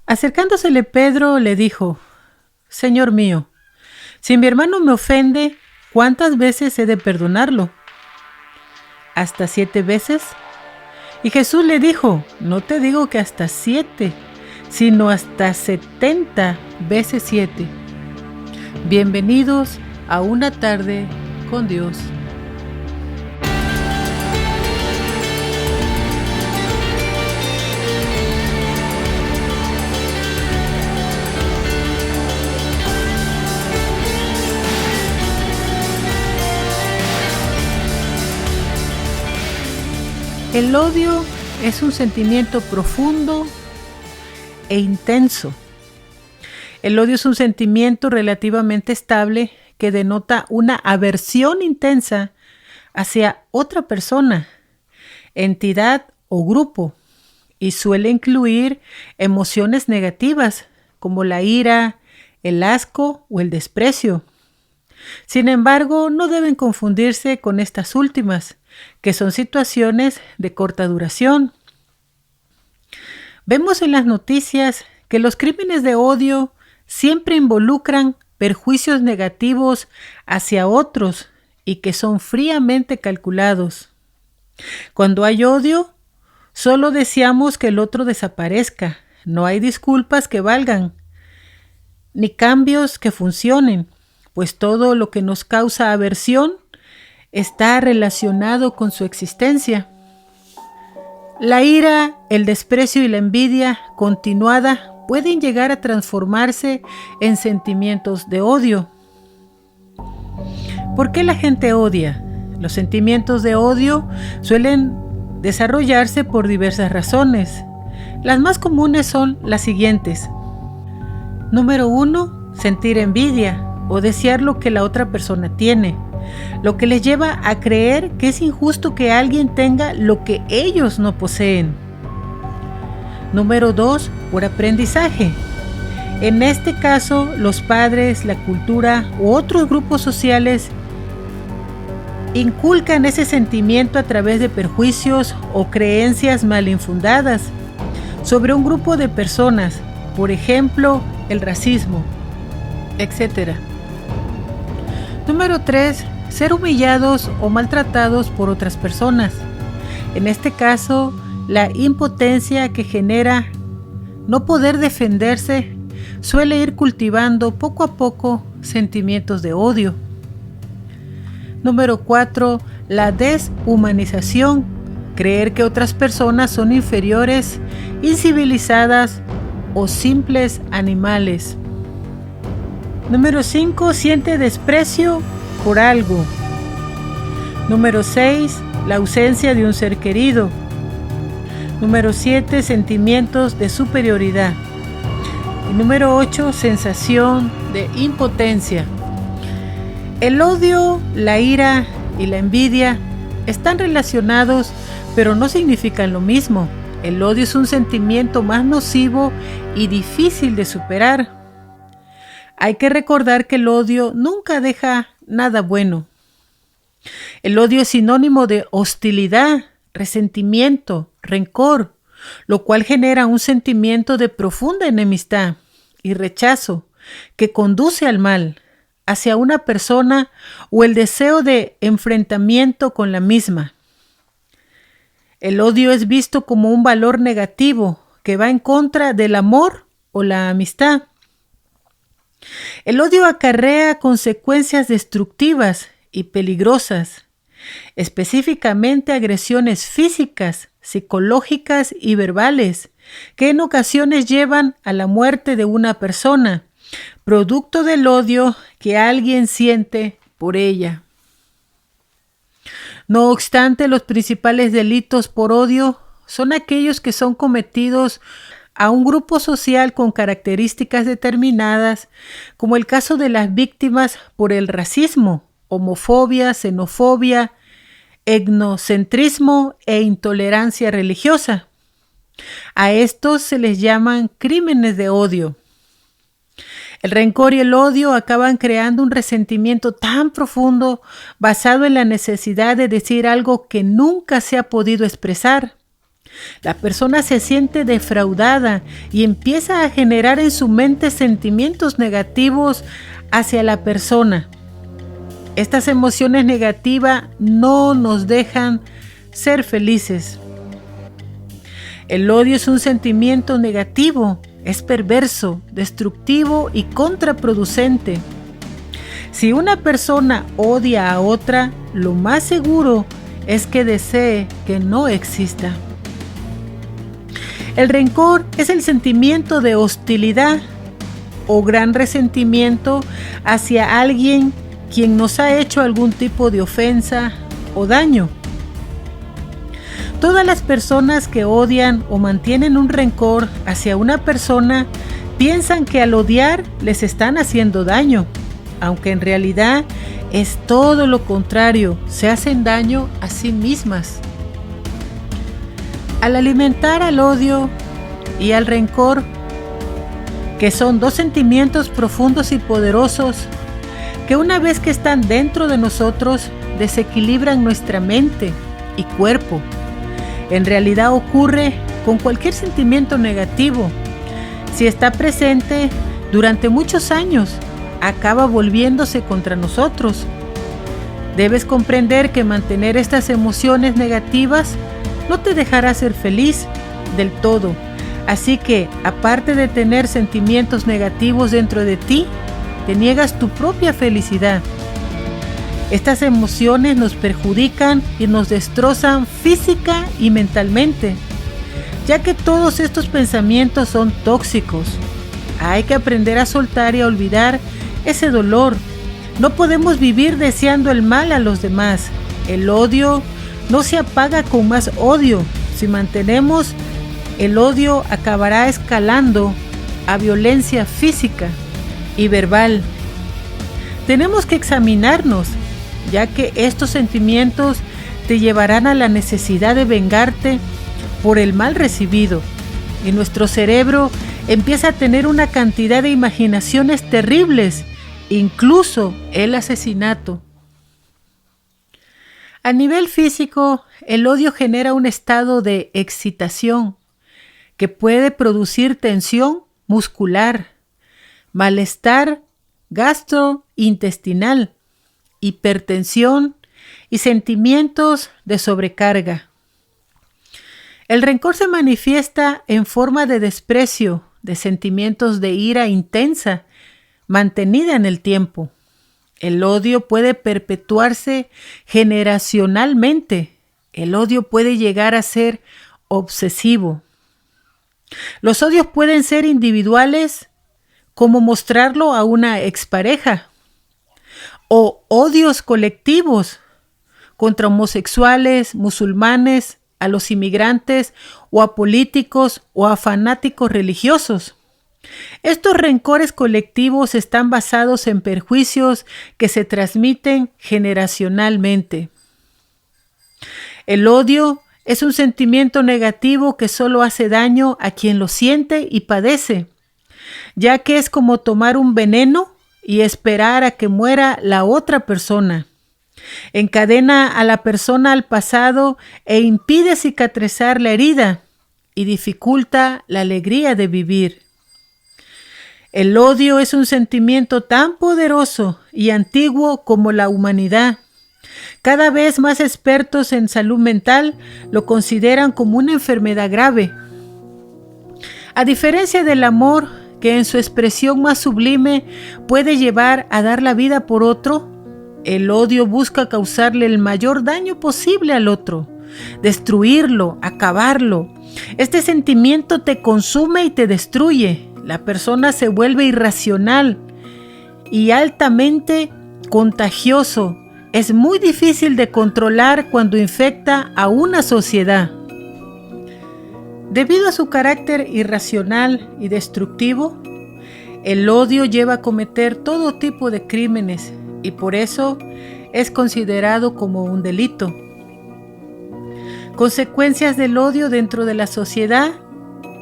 Acercándosele Pedro le dijo: Señor mío, si mi hermano me ofende, ¿cuántas veces he de perdonarlo? ¿Hasta 7 veces? Y Jesús le dijo: No te digo que hasta 7, sino hasta 70 veces 7. Bienvenidos a una tarde con Dios. El odio es un sentimiento profundo e intenso. El odio es un sentimiento relativamente estable que denota una aversión intensa hacia otra persona, entidad o grupo, y suele incluir emociones negativas como la ira, el asco o el desprecio. Sin embargo, no deben confundirse con estas últimas, que son situaciones de corta duración. Vemos en las noticias que los crímenes de odio siempre involucran perjuicios negativos hacia otros y que son fríamente calculados. Cuando hay odio, solo deseamos que el otro desaparezca. No hay disculpas que valgan, ni cambios que funcionen, pues todo lo que nos causa aversión está relacionado con su existencia. La ira, el desprecio y la envidia continuada pueden llegar a transformarse en sentimientos de odio. ¿Por qué la gente odia? Los sentimientos de odio suelen desarrollarse por diversas razones. Las más comunes son las siguientes. Número 1, sentir envidia o desear lo que la otra persona tiene, lo que les lleva a creer que es injusto que alguien tenga lo que ellos no poseen. Número 2, por aprendizaje. En este caso, los padres, la cultura u otros grupos sociales inculcan ese sentimiento a través de perjuicios o creencias mal infundadas sobre un grupo de personas, por ejemplo, el racismo, etc. Número 3, ser humillados o maltratados por otras personas. En este caso, la impotencia que genera no poder defenderse suele ir cultivando poco a poco sentimientos de odio. Número 4, la deshumanización. Creer que otras personas son inferiores, incivilizadas o simples animales. Número 5, siente desprecio por algo. Número 6, la ausencia de un ser querido. Número 7, sentimientos de superioridad. Y número 8, sensación de impotencia. El odio, la ira y la envidia están relacionados, pero no significan lo mismo. El odio es un sentimiento más nocivo y difícil de superar. Hay que recordar que el odio nunca deja nada bueno. El odio es sinónimo de hostilidad, resentimiento, rencor, lo cual genera un sentimiento de profunda enemistad y rechazo que conduce al mal hacia una persona o el deseo de enfrentamiento con la misma. El odio es visto como un valor negativo que va en contra del amor o la amistad. El odio acarrea consecuencias destructivas y peligrosas, específicamente agresiones físicas, psicológicas y verbales, que en ocasiones llevan a la muerte de una persona, producto del odio que alguien siente por ella. No obstante, los principales delitos por odio son aquellos que son cometidos a un grupo social con características determinadas, como el caso de las víctimas por el racismo, homofobia, xenofobia, etnocentrismo e intolerancia religiosa. A estos se les llaman crímenes de odio. El rencor y el odio acaban creando un resentimiento tan profundo basado en la necesidad de decir algo que nunca se ha podido expresar. La persona se siente defraudada y empieza a generar en su mente sentimientos negativos hacia la persona. Estas emociones negativas no nos dejan ser felices. El odio es un sentimiento negativo, es perverso, destructivo y contraproducente. Si una persona odia a otra, lo más seguro es que desee que no exista. El rencor es el sentimiento de hostilidad o gran resentimiento hacia alguien quien nos ha hecho algún tipo de ofensa o daño. Todas las personas que odian o mantienen un rencor hacia una persona piensan que al odiar les están haciendo daño, aunque en realidad es todo lo contrario, se hacen daño a sí mismas. Al alimentar al odio y al rencor, que son dos sentimientos profundos y poderosos, que una vez que están dentro de nosotros, desequilibran nuestra mente y cuerpo. En realidad ocurre con cualquier sentimiento negativo. Si está presente durante muchos años, acaba volviéndose contra nosotros. Debes comprender que mantener estas emociones negativas no te dejará ser feliz del todo. Así que, aparte de tener sentimientos negativos dentro de ti, te niegas tu propia felicidad. Estas emociones nos perjudican y nos destrozan física y mentalmente, ya que todos estos pensamientos son tóxicos. Hay que aprender a soltar y a olvidar ese dolor. No podemos vivir deseando el mal a los demás. El odio no se apaga con más odio. Si mantenemos el odio, acabará escalando a violencia física y verbal. Tenemos que examinarnos, ya que estos sentimientos te llevarán a la necesidad de vengarte por el mal recibido, y nuestro cerebro empieza a tener una cantidad de imaginaciones terribles, incluso el asesinato. A nivel físico, el odio genera un estado de excitación que puede producir tensión muscular, malestar gastrointestinal, hipertensión y sentimientos de sobrecarga. El rencor se manifiesta en forma de desprecio, de sentimientos de ira intensa, mantenida en el tiempo. El odio puede perpetuarse generacionalmente. El odio puede llegar a ser obsesivo. Los odios pueden ser individuales, como mostrarlo a una expareja, o odios colectivos contra homosexuales, musulmanes, a los inmigrantes, o a políticos, o a fanáticos religiosos. Estos rencores colectivos están basados en perjuicios que se transmiten generacionalmente. El odio es un sentimiento negativo que solo hace daño a quien lo siente y padece, ya que es como tomar un veneno y esperar a que muera la otra persona. Encadena a la persona al pasado e impide cicatrizar la herida y dificulta la alegría de vivir. El odio es un sentimiento tan poderoso y antiguo como la humanidad. Cada vez más expertos en salud mental lo consideran como una enfermedad grave. A diferencia del amor, que en su expresión más sublime puede llevar a dar la vida por otro, el odio busca causarle el mayor daño posible al otro, destruirlo, acabarlo. Este sentimiento te consume y te destruye. La persona se vuelve irracional y altamente contagioso. Es muy difícil de controlar cuando infecta a una sociedad. Debido a su carácter irracional y destructivo, el odio lleva a cometer todo tipo de crímenes y por eso es considerado como un delito. Consecuencias del odio dentro de la sociedad.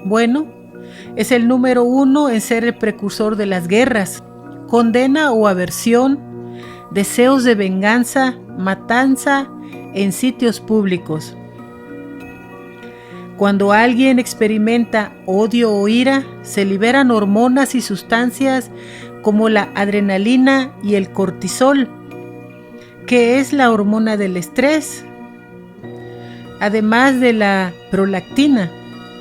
Bueno, es el número 1 en ser el precursor de las guerras, condena o aversión, deseos de venganza, matanza en sitios públicos. Cuando alguien experimenta odio o ira, se liberan hormonas y sustancias como la adrenalina y el cortisol, que es la hormona del estrés, además de la prolactina,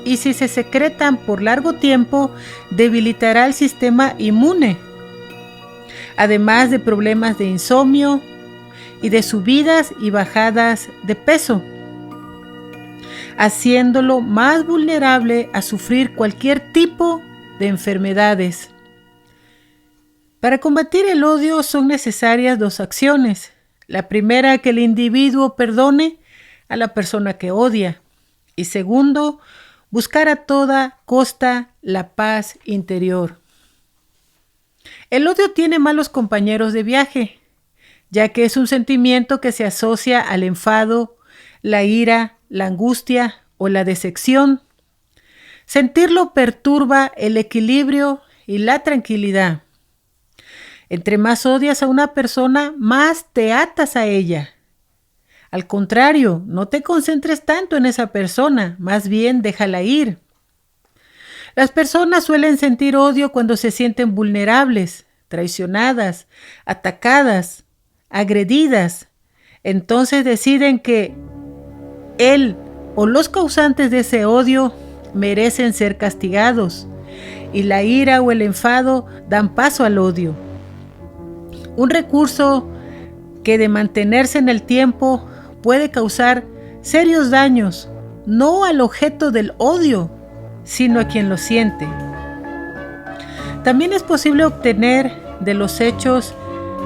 y si se secretan por largo tiempo, debilitará el sistema inmune, además de problemas de insomnio y de subidas y bajadas de peso, haciéndolo más vulnerable a sufrir cualquier tipo de enfermedades. Para combatir el odio son necesarias dos acciones. La primera, que el individuo perdone a la persona que odia. Y segundo, buscar a toda costa la paz interior. El odio tiene malos compañeros de viaje, ya que es un sentimiento que se asocia al enfado, la ira, la angustia o la decepción. Sentirlo perturba el equilibrio y la tranquilidad. Entre más odias a una persona, más te atas a ella. Al contrario, no te concentres tanto en esa persona, más bien déjala ir. Las personas suelen sentir odio cuando se sienten vulnerables, traicionadas, atacadas, agredidas. Entonces deciden que él o los causantes de ese odio merecen ser castigados, y la ira o el enfado dan paso al odio. Un recurso que de mantenerse en el tiempo puede causar serios daños, no al objeto del odio, sino a quien lo siente. También es posible obtener de los hechos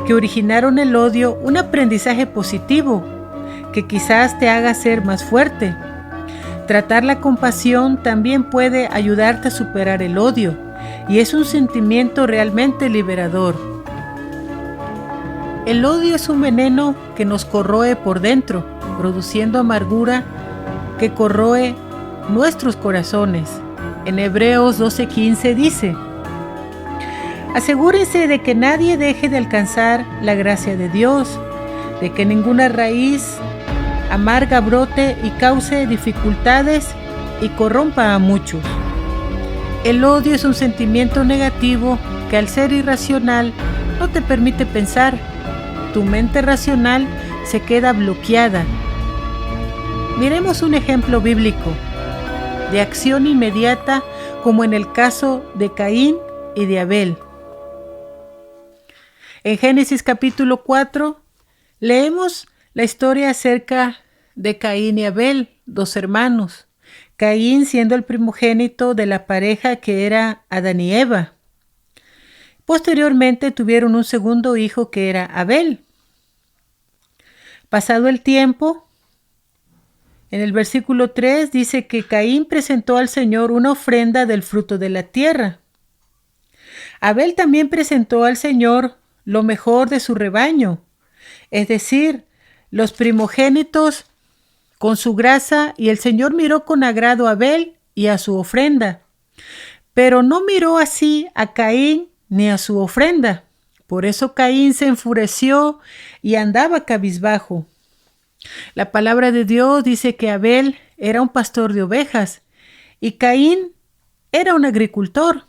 que originaron el odio un aprendizaje positivo que quizás te haga ser más fuerte. Tratar la compasión también puede ayudarte a superar el odio, y es un sentimiento realmente liberador. El odio es un veneno que nos corroe por dentro, produciendo amargura que corroe nuestros corazones. En Hebreos 12:15 dice: asegúrense de que nadie deje de alcanzar la gracia de Dios, de que ninguna raíz amarga brote y cause dificultades y corrompa a muchos. El odio es un sentimiento negativo que, al ser irracional, no te permite pensar. Tu mente racional se queda bloqueada. Miremos un ejemplo bíblico de acción inmediata, como en el caso de Caín y de Abel. En Génesis capítulo 4 leemos la historia acerca de Caín y Abel, dos hermanos. Caín siendo el primogénito de la pareja que era Adán y Eva. Posteriormente tuvieron un segundo hijo que era Abel. Pasado el tiempo, en el versículo 3 dice que Caín presentó al Señor una ofrenda del fruto de la tierra. Abel también presentó al Señor lo mejor de su rebaño, es decir, los primogénitos con su grasa, y el Señor miró con agrado a Abel y a su ofrenda, pero no miró así a Caín ni a su ofrenda. Por eso Caín se enfureció y andaba cabizbajo. La palabra de Dios dice que Abel era un pastor de ovejas y Caín era un agricultor.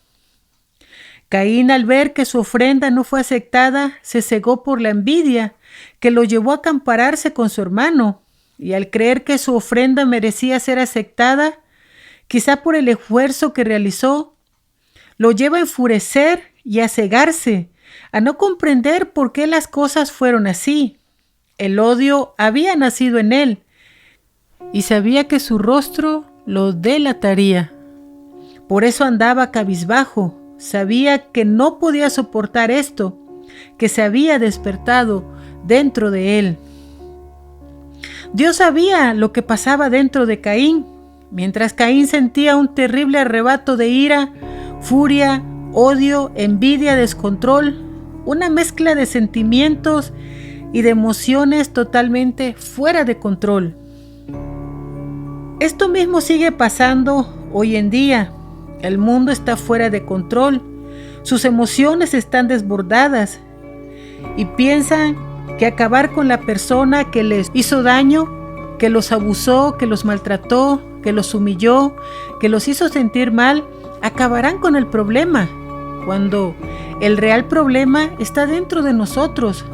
Caín, al ver que su ofrenda no fue aceptada, se cegó por la envidia, que lo llevó a compararse con su hermano, y al creer que su ofrenda merecía ser aceptada, quizá por el esfuerzo que realizó, lo lleva a enfurecer y a cegarse, a no comprender por qué las cosas fueron así. El odio había nacido en él y sabía que su rostro lo delataría. Por eso andaba cabizbajo. Sabía que no podía soportar esto, que se había despertado dentro de él. Dios sabía lo que pasaba dentro de Caín. Mientras Caín sentía un terrible arrebato de ira, furia, odio, envidia, descontrol, una mezcla de sentimientos y de emociones totalmente fuera de control. Esto mismo sigue pasando hoy en día. El mundo está fuera de control, sus emociones están desbordadas y piensan que acabar con la persona que les hizo daño que los abusó, que los maltrató, que los humilló, que los hizo sentir mal, acabarán con el problema, cuando el real problema está dentro de nosotros,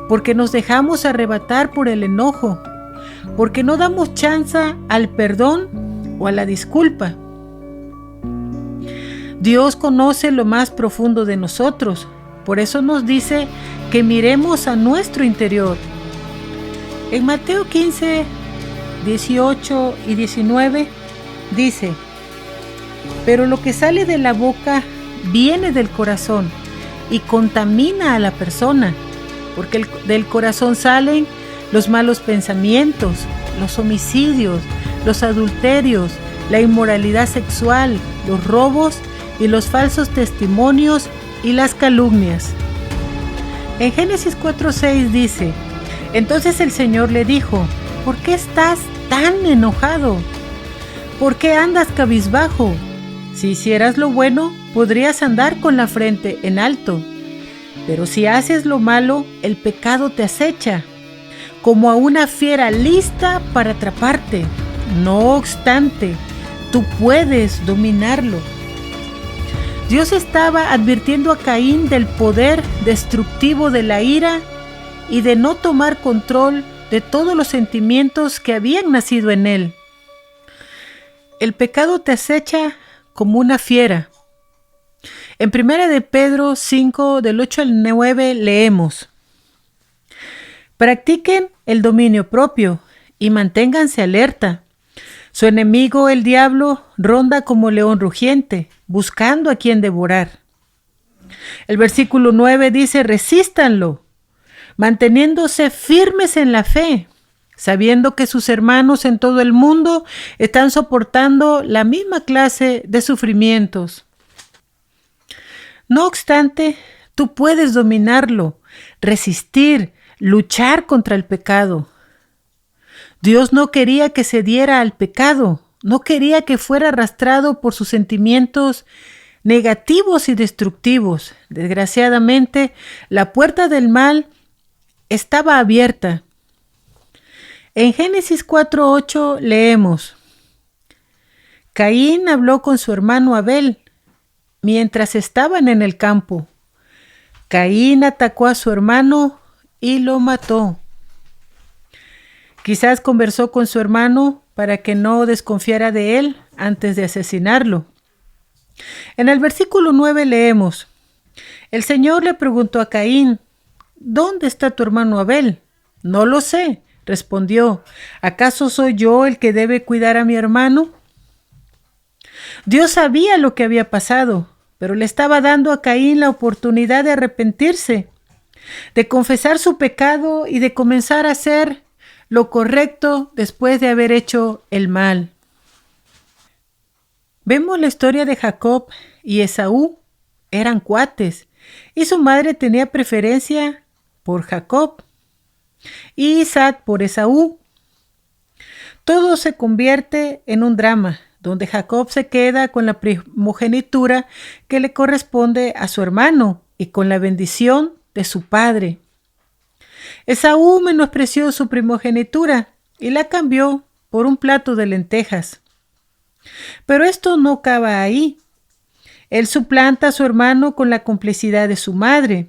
porque nos dejamos arrebatar por el enojo, porque no damos chance al perdón o a la disculpa. Dios conoce lo más profundo de nosotros, por eso nos dice que miremos a nuestro interior. En Mateo 15, 18 y 19 dice: pero lo que sale de la boca viene del corazón y contamina a la persona, porque del corazón salen los malos pensamientos, los homicidios, los adulterios, la inmoralidad sexual, los robos y los falsos testimonios y las calumnias. En Génesis 4:6 dice: entonces el Señor le dijo: ¿por qué estás tan enojado? ¿Por qué andas cabizbajo? Si hicieras lo bueno, podrías andar con la frente en alto. Pero si haces lo malo, el pecado te acecha, como a una fiera lista para atraparte. No obstante, tú puedes dominarlo. Dios estaba advirtiendo a Caín del poder destructivo de la ira y de no tomar control de todos los sentimientos que habían nacido en él. El pecado te acecha como una fiera. En 1 de Pedro 5, del 8 al 9 leemos: practiquen el dominio propio y manténganse alerta. Su enemigo, el diablo, ronda como león rugiente, buscando a quien devorar. El versículo 9 dice: resístanlo, manteniéndose firmes en la fe, sabiendo que sus hermanos en todo el mundo están soportando la misma clase de sufrimientos. No obstante, tú puedes dominarlo, resistir, luchar contra el pecado. Dios no quería que se diera al pecado, no quería que fuera arrastrado por sus sentimientos negativos y destructivos. Desgraciadamente, la puerta del mal estaba abierta. En Génesis 4:8 leemos: Caín habló con su hermano Abel mientras estaban en el campo. Caín atacó a su hermano y lo mató. Quizás conversó con su hermano para que no desconfiara de él antes de asesinarlo. En el versículo 9 leemos: el Señor le preguntó a Caín: ¿dónde está tu hermano Abel? No lo sé, respondió. ¿Acaso soy yo el que debe cuidar a mi hermano? Dios sabía lo que había pasado, pero le estaba dando a Caín la oportunidad de arrepentirse, de confesar su pecado y de comenzar a hacer lo correcto después de haber hecho el mal. Vemos la historia de Jacob y Esaú. Eran cuates y su madre tenía preferencia por Jacob y Isaac por Esaú. Todo se convierte en un drama, donde Jacob se queda con la primogenitura que le corresponde a su hermano y con la bendición de su padre. Esaú menospreció su primogenitura y la cambió por un plato de lentejas. Pero esto no acaba ahí. Él suplanta a su hermano con la complicidad de su madre.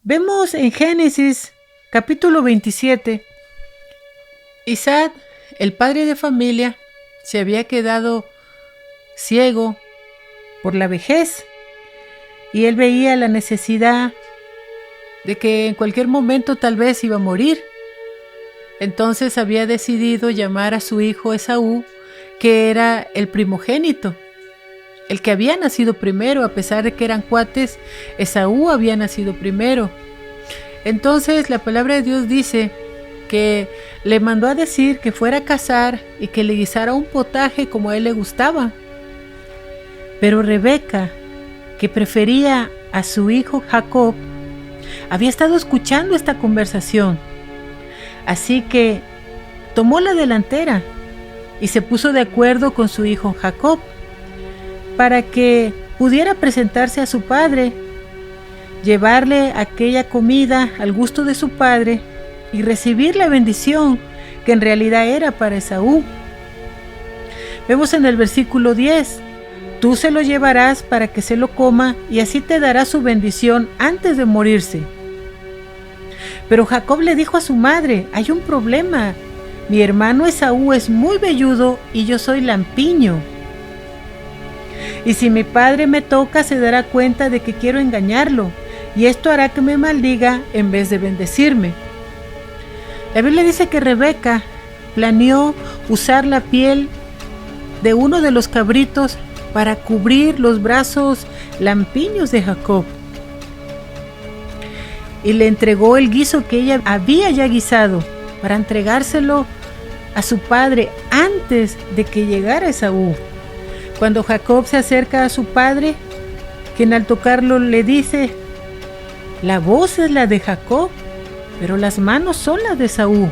Vemos en Génesis capítulo 27, Isaac, el padre de familia, se había quedado ciego por la vejez y él veía la necesidad de que en cualquier momento tal vez iba a morir. Entonces había decidido llamar a su hijo Esaú, que era el primogénito, el que había nacido primero. A pesar de que eran cuates, Esaú había nacido primero. Entonces la palabra de Dios dice que le mandó a decir que fuera a cazar y que le guisara un potaje como a él le gustaba. Pero Rebeca, que prefería a su hijo Jacob, había estado escuchando esta conversación. Así que tomó la delantera y se puso de acuerdo con su hijo Jacob para que pudiera presentarse a su padre, llevarle aquella comida al gusto de su padre y recibir la bendición que en realidad era para Esaú. Vemos en el versículo 10, tú se lo llevarás para que se lo coma y así te dará su bendición antes de morirse. Pero Jacob le dijo a su madre, hay un problema, mi hermano Esaú es muy velludo y yo soy lampiño. Y si mi padre me toca se dará cuenta de que quiero engañarlo y esto hará que me maldiga en vez de bendecirme. La Biblia dice que Rebeca planeó usar la piel de uno de los cabritos para cubrir los brazos lampiños de Jacob. Y le entregó el guiso que ella había ya guisado para entregárselo a su padre antes de que llegara Esaú. Cuando Jacob se acerca a su padre, quien al tocarlo le dice, la voz es la de Jacob, pero las manos son las de Esaú.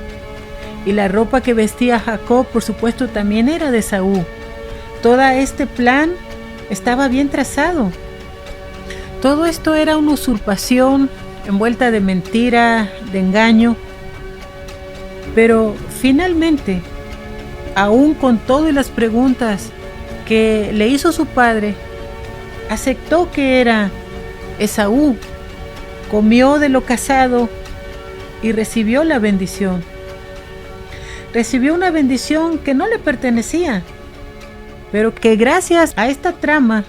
Y la ropa que vestía Jacob, por supuesto, también era de Esaú. Todo este plan estaba bien trazado. Todo esto era una usurpación envuelta de mentira, de engaño. Pero finalmente, aún con todas las preguntas que le hizo su padre, aceptó que era Esaú, comió de lo cazado y recibió la bendición. Recibió una bendición que no le pertenecía, pero que gracias a esta trama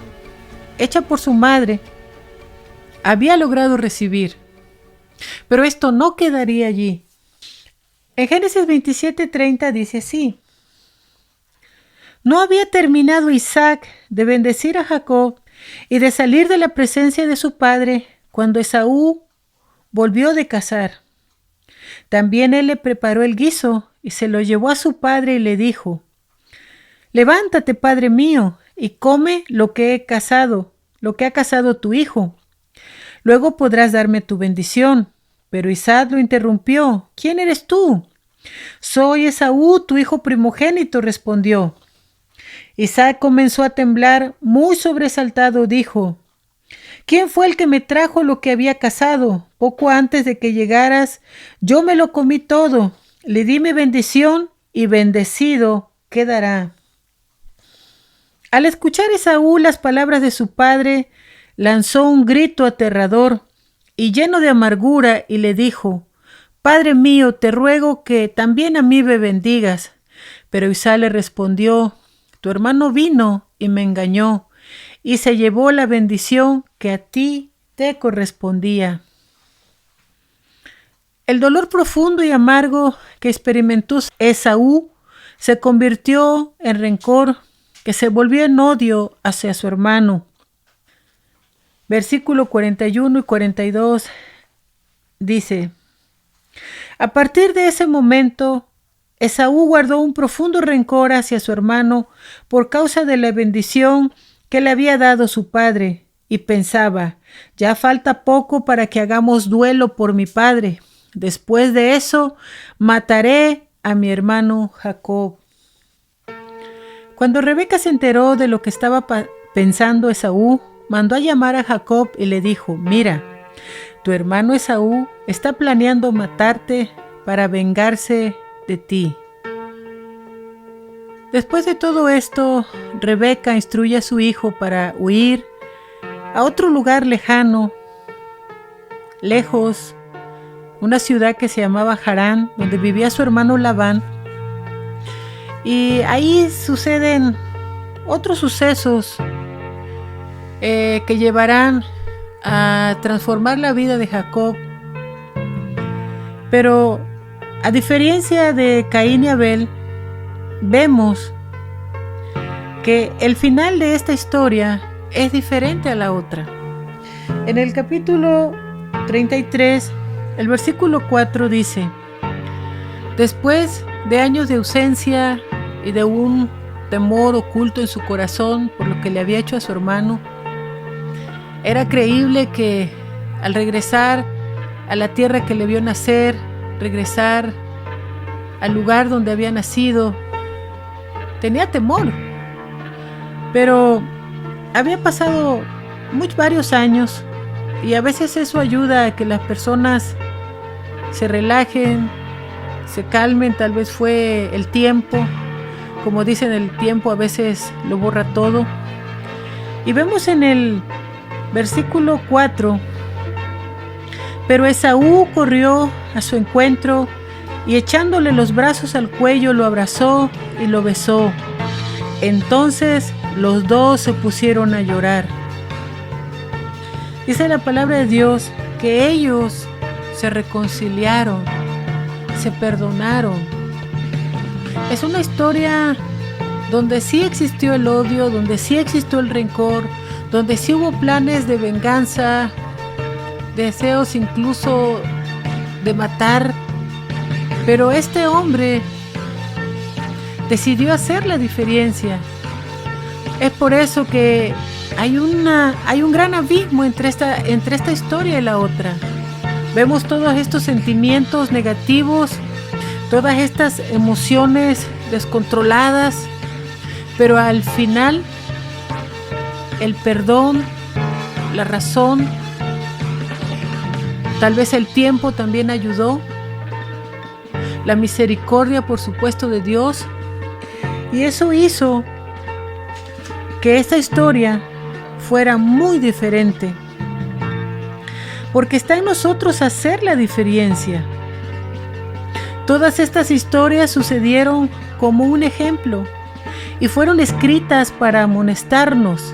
hecha por su madre, había logrado recibir. Pero esto no quedaría allí. En Génesis 27:30 dice así, no había terminado Isaac de bendecir a Jacob y de salir de la presencia de su padre cuando Esaú volvió de cazar. También él le preparó el guiso y se lo llevó a su padre y le dijo, levántate, padre mío, y come lo que ha cazado tu hijo. Luego podrás darme tu bendición. Pero Isaac lo interrumpió. ¿Quién eres tú? Soy Esaú, tu hijo primogénito, respondió. Isaac comenzó a temblar, muy sobresaltado, dijo, ¿quién fue el que me trajo lo que había cazado? Poco antes de que llegaras, yo me lo comí todo. Le di mi bendición y bendecido quedará. Al escuchar Esaú las palabras de su padre, lanzó un grito aterrador y lleno de amargura y le dijo, Padre mío, te ruego que también a mí me bendigas. Pero Isaac le respondió, tu hermano vino y me engañó y se llevó la bendición que a ti te correspondía. El dolor profundo y amargo que experimentó Esaú se convirtió en rencor, que se volvió en odio hacia su hermano. Versículo 41 y 42 dice, a partir de ese momento, Esaú guardó un profundo rencor hacia su hermano por causa de la bendición que le había dado su padre, y pensaba, ya falta poco para que hagamos duelo por mi padre. Después de eso, mataré a mi hermano Jacob. Cuando Rebeca se enteró de lo que estaba pensando Esaú, mandó a llamar a Jacob y le dijo, mira, tu hermano Esaú está planeando matarte para vengarse de ti. Después de todo esto, Rebeca instruye a su hijo para huir a otro lugar lejano, lejos, una ciudad que se llamaba Harán, donde vivía su hermano Labán. Y ahí suceden otros sucesos que llevarán a transformar la vida de Jacob. Pero a diferencia de Caín y Abel, vemos que el final de esta historia es diferente a la otra. En el capítulo 33, el versículo 4 dice, después de años de ausencia y de un temor oculto en su corazón por lo que le había hecho a su hermano, era creíble que al regresar a la tierra que le vio nacer, regresar al lugar donde había nacido, tenía temor. Pero había pasado varios años y a veces eso ayuda a que las personas se relajen, se calmen. Tal vez fue el tiempo. Como dicen, el tiempo a veces lo borra todo. Y vemos en el versículo 4: pero Esaú corrió a su encuentro y echándole los brazos al cuello lo abrazó y lo besó. Entonces los dos se pusieron a llorar. Dice la palabra de Dios que ellos se reconciliaron, se perdonaron. Es una historia donde sí existió el odio, donde sí existió el rencor, donde sí hubo planes de venganza, deseos incluso de matar. Pero este hombre decidió hacer la diferencia. Es por eso que hay un gran abismo entre esta historia y la otra. Vemos todos estos sentimientos negativos, todas estas emociones descontroladas, pero al final el perdón, la razón, tal vez el tiempo también ayudó, la misericordia, por supuesto, de Dios, y eso hizo que esta historia fuera muy diferente, porque está en nosotros hacer la diferencia. Todas estas historias sucedieron como un ejemplo y fueron escritas para amonestarnos.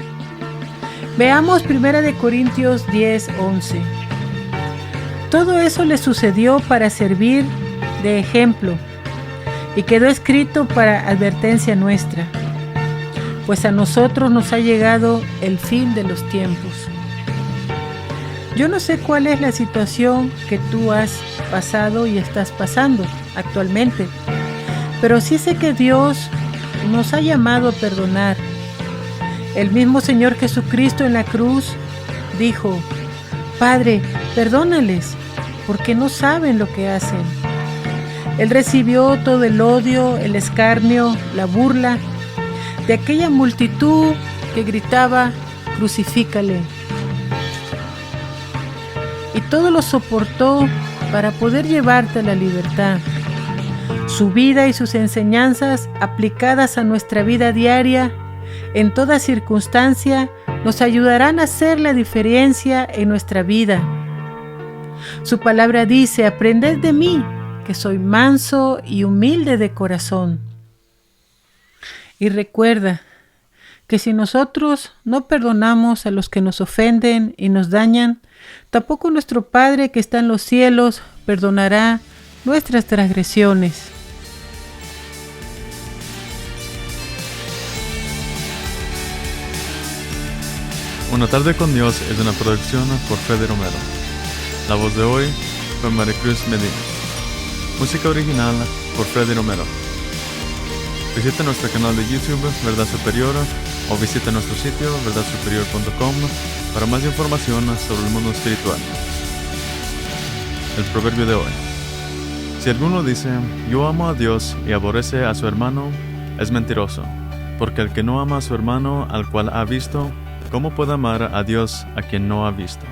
Veamos 1 Corintios 10:11. Todo eso le sucedió para servir de ejemplo y quedó escrito para advertencia nuestra, pues a nosotros nos ha llegado el fin de los tiempos. Yo no sé cuál es la situación que tú has pasado y estás pasando actualmente, pero sí sé que Dios nos ha llamado a perdonar. El mismo Señor Jesucristo en la cruz dijo: Padre, perdónales, porque no saben lo que hacen. Él recibió todo el odio, el escarnio, la burla de aquella multitud que gritaba: crucifícale. Y todo lo soportó para poder llevarte a la libertad. Su vida y sus enseñanzas aplicadas a nuestra vida diaria, en toda circunstancia, nos ayudarán a hacer la diferencia en nuestra vida. Su palabra dice: aprended de mí, que soy manso y humilde de corazón. Y recuerda que si nosotros no perdonamos a los que nos ofenden y nos dañan, tampoco nuestro Padre que está en los cielos perdonará nuestras transgresiones. Una tarde con Dios es una producción por Fede Romero. La voz de hoy fue Maricruz Medina. Música original por Fede Romero. Visita nuestro canal de YouTube Verdad Superior o visita nuestro sitio verdadsuperior.com para más información sobre el mundo espiritual. El proverbio de hoy: si alguno dice yo amo a Dios y aborrece a su hermano, es mentiroso, porque el que no ama a su hermano al cual ha visto, ¿cómo puede amar a Dios a quien no ha visto?